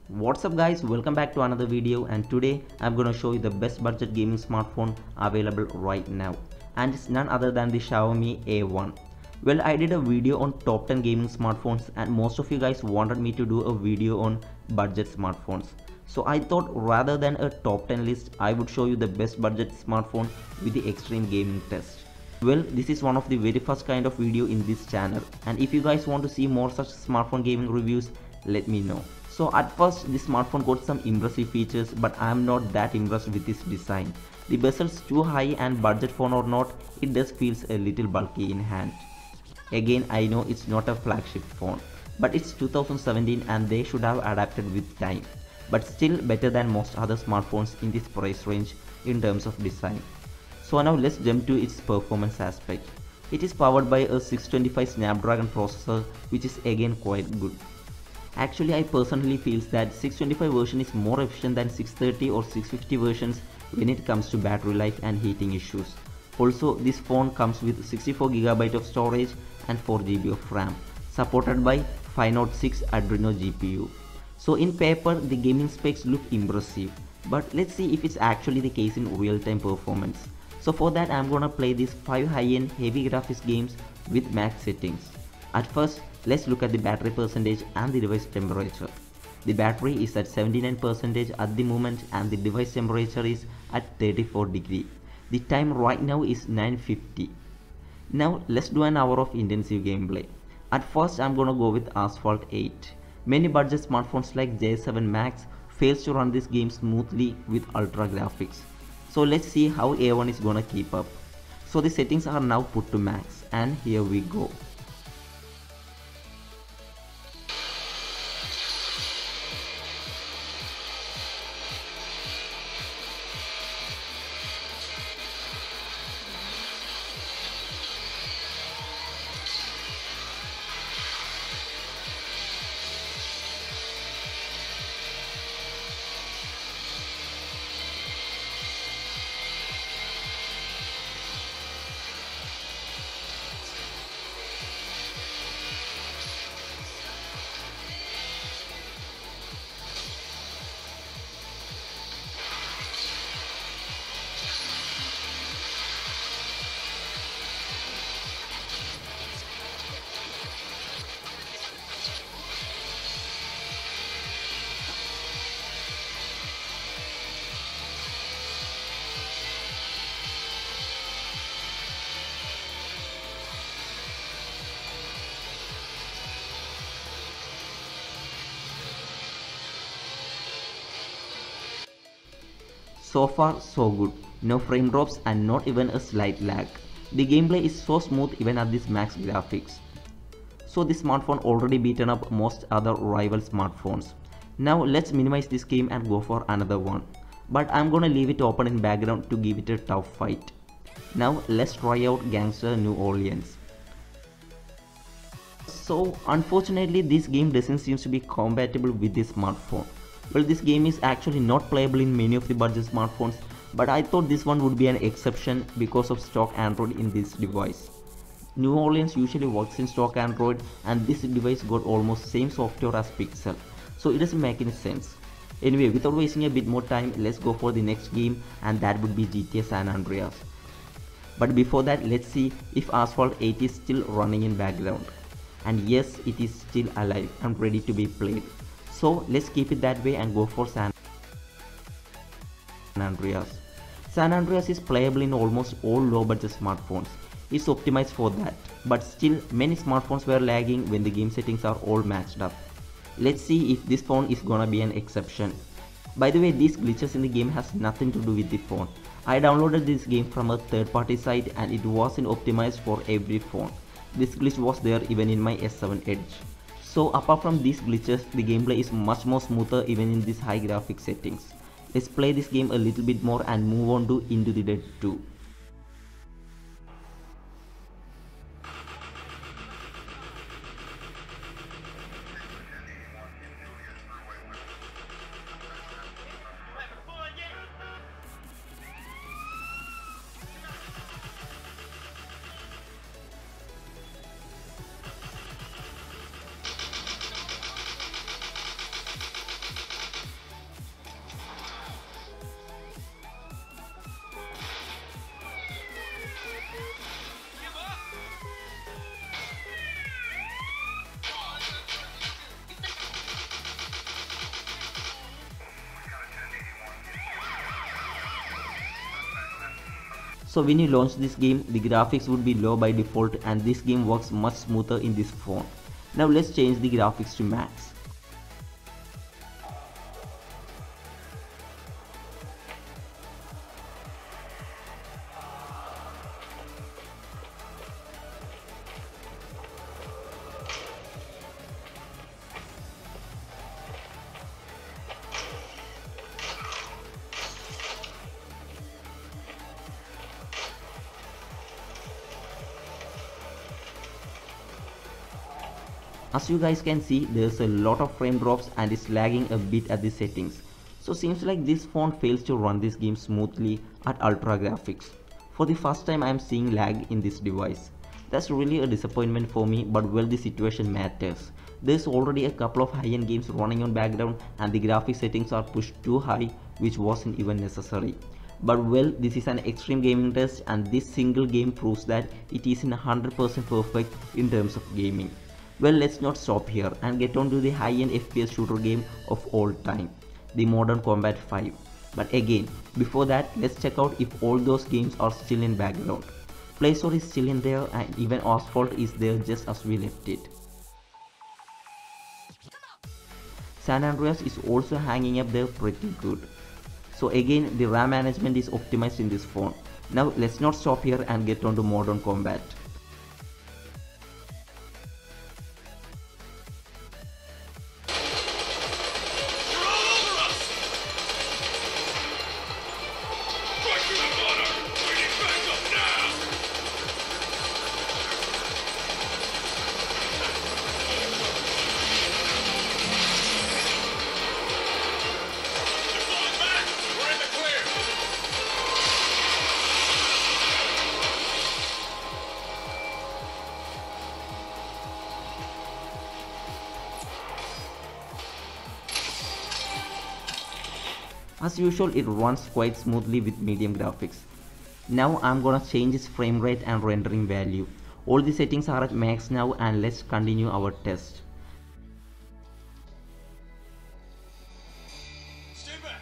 What's up guys, welcome back to another video, and today I'm gonna show you the best budget gaming smartphone available right now, and it's none other than the Xiaomi A1. Well, I did a video on top 10 gaming smartphones and most of you guys wanted me to do a video on budget smartphones. So I thought rather than a top 10 list, I would show you the best budget smartphone with the extreme gaming test. Well, this is one of the very first kind of video in this channel, and if you guys want to see more such smartphone gaming reviews, let me know. So at first this smartphone got some impressive features, but I am not that impressed with its design. The bezel's too high, and budget phone or not, it does feels a little bulky in hand. Again, I know it's not a flagship phone, but it's 2017 and they should have adapted with time. But still better than most other smartphones in this price range in terms of design. So now let's jump to its performance aspect. It is powered by a 625 Snapdragon processor, which is again quite good. Actually, I personally feel that 625 version is more efficient than 630 or 650 versions when it comes to battery life and heating issues. Also, this phone comes with 64GB of storage and 4GB of RAM, supported by 506 Adreno GPU. So in paper, the gaming specs look impressive, but let's see if it's actually the case in real-time performance. So for that, I'm gonna play these 5 high-end heavy graphics games with max settings. At first, let's look at the battery percentage and the device temperature. The battery is at 79% at the moment and the device temperature is at 34 degrees. The time right now is 9:50. Now let's do an hour of intensive gameplay. At first, I'm gonna go with Asphalt 8. Many budget smartphones like J7 Max fails to run this game smoothly with ultra graphics. So let's see how A1 is gonna keep up. So the settings are now put to max, and here we go. So far so good, no frame drops and not even a slight lag. The gameplay is so smooth even at this max graphics. So this smartphone already beaten up most other rival smartphones. Now let's minimize this game and go for another one. But I'm gonna leave it open in background to give it a tough fight. Now let's try out Gangster New Orleans. So unfortunately this game doesn't seem to be compatible with this smartphone. Well, this game is actually not playable in many of the budget smartphones, but I thought this one would be an exception because of stock Android in this device. NewOrleans usually works in stock Android and this device got almost same software as Pixel, so it doesn't make any sense. Anyway, without wasting a bit more time, let's go for the next game, and that would be GTA San Andreas. But before that, let's see if Asphalt 8 is still running in background. And yes, it is still alive and ready to be played. So let's keep it that way and go for San Andreas. San Andreas is playable in almost all low budget smartphones. It's optimized for that, but still many smartphones were lagging when the game settings are all matched up. Let's see if this phone is gonna be an exception. By the way, these glitches in the game has nothing to do with the phone. I downloaded this game from a third-party site and it wasn't optimized for every phone. This glitch was there even in my S7 Edge. So apart from these glitches, the gameplay is much more smoother even in these high graphic settings. Let's play this game a little bit more and move on to Into the Dead 2. So when you launch this game, the graphics would be low by default and this game works much smoother in this phone. Now let's change the graphics to max. As you guys can see, there's a lot of frame drops and it's lagging a bit at the settings. So seems like this phone fails to run this game smoothly at ultra graphics. For the first time I am seeing lag in this device. That's really a disappointment for me, but well, the situation matters. There's already a couple of high-end games running on background and the graphic settings are pushed too high, which wasn't even necessary. But well, this is an extreme gaming test and this single game proves that it isn't 100% perfect in terms of gaming. Well, let's not stop here and get on to the high-end FPS shooter game of all time, the Modern Combat 5. But again, before that, let's check out if all those games are still in background. Play Store is still in there and even Asphalt is there just as we left it. San Andreas is also hanging up there pretty good. So again, the RAM management is optimized in this phone. Now let's not stop here and get on to Modern Combat. As usual, it runs quite smoothly with medium graphics. Now I'm gonna change its frame rate and rendering value. All the settings are at max now and let's continue our test. Stay back.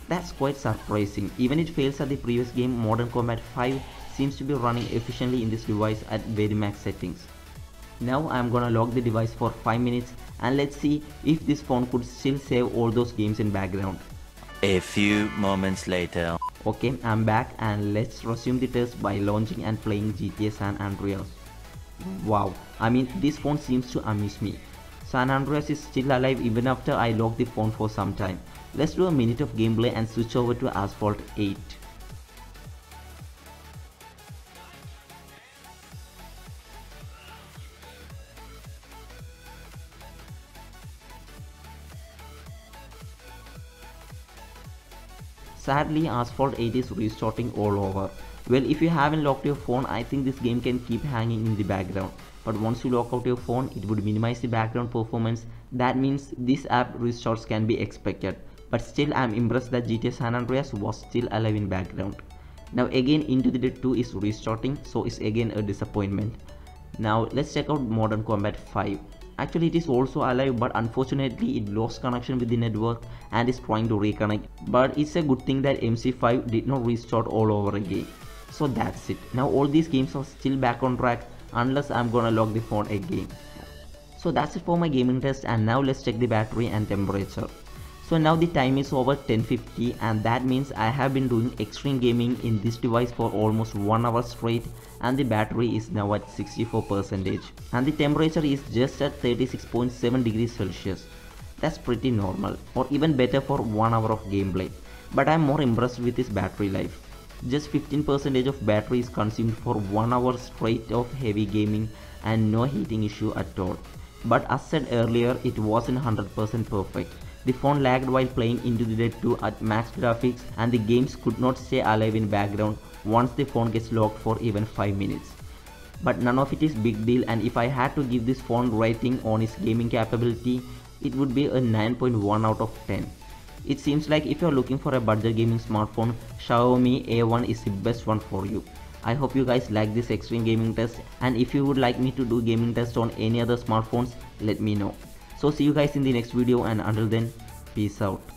That's quite surprising. Even it fails at the previous game, Modern Combat 5 seems to be running efficiently in this device at very max settings. Now I'm gonna lock the device for 5 minutes and let's see if this phone could still save all those games in background. A few moments later. Okay, I'm back and let's resume the test by launching and playing GTA San Andreas. Wow, I mean, this phone seems to amuse me. San Andreas is still alive even after I lock the phone for some time. Let's do a minute of gameplay and switch over to Asphalt 8. Sadly, Asphalt 8 is restarting all over. Well, if you haven't locked your phone, I think this game can keep hanging in the background. But once you lock out your phone, it would minimize the background performance. That means this app restarts can be expected. But still, I'm impressed that GTA San Andreas was still alive in background. Now again, Into the Dead 2 is restarting, so it's again a disappointment. Now let's check out Modern Combat 5. Actually, it is also alive, but unfortunately it lost connection with the network and is trying to reconnect. But it's a good thing that MC5 did not restart all over again. So that's it. Now all these games are still back on track unless I'm gonna lock the phone again. So that's it for my gaming test, and now let's check the battery and temperature. So now the time is over 10:50 and that means I have been doing extreme gaming in this device for almost 1 hour straight, and the battery is now at 64% and the temperature is just at 36.7 degrees Celsius. That's pretty normal, or even better for 1 hour of gameplay. But I'm more impressed with this battery life. Just 15% of battery is consumed for 1 hour straight of heavy gaming and no heating issue at all. But as said earlier, it wasn't 100% perfect. The phone lagged while playing Into the Dead 2 at max graphics and the games could not stay alive in background once the phone gets locked for even 5 minutes. But none of it is big deal, and if I had to give this phone rating on its gaming capability, it would be a 9.1 out of 10. It seems like if you're looking for a budget gaming smartphone, Xiaomi A1 is the best one for you. I hope you guys like this extreme gaming test, and if you would like me to do gaming test on any other smartphones, let me know. So see you guys in the next video, and until then, peace out.